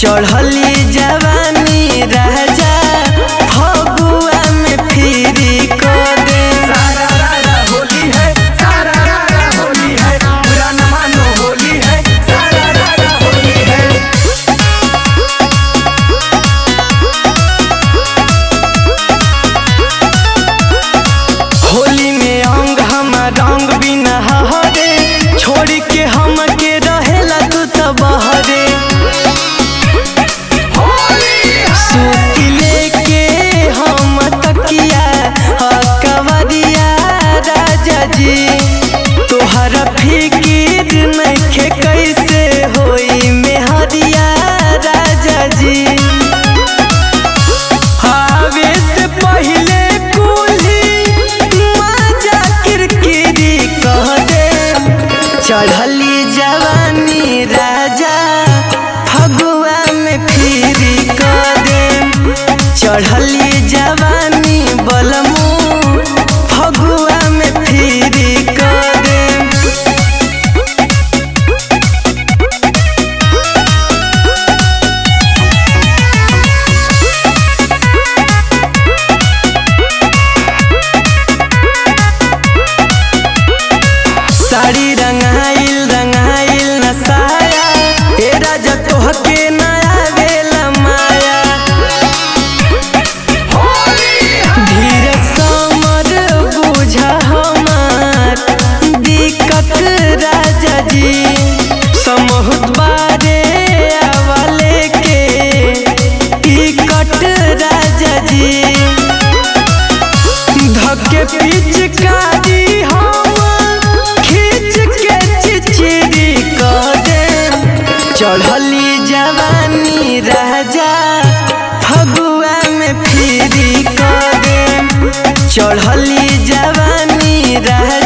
चढ़ली जवानी राजा फगुआ में फिरी को दे। सारा रारा होली है, सारा रारा होली है, बुरा न मानो होली है, सारा रारा होली है। होली में अंग हमार रंग बिना हरे, छोड़ के हम के रहेला तू तो बहरे। सूती लेके हम तकिया कवरिया राजा जी, तोहरा फिकिर नइखे कैसे होई मेहरिया राजा जी। आवे से पहिले कुली मजा किरकिरी कह दे। चढ़ली जवानी राजा फगुआ में फिरी कह दे। चढ़ली जवानी बलमू फगुआ में फिरी कह दे। साड़ी रंगाइल रंगाइल नसाया, ए राजा तोहके नया बेला माया। धीरे समर बुझा हमार दिक्कत राजा जी, समूह बारे वाले के टिकट राजा जी। धक्के पिचकारी हम खींच के चिचिरी कह दे। चढ़ली जवानी राजा फगुआ में फिरी कह दे। चढ़ली जवानी राजा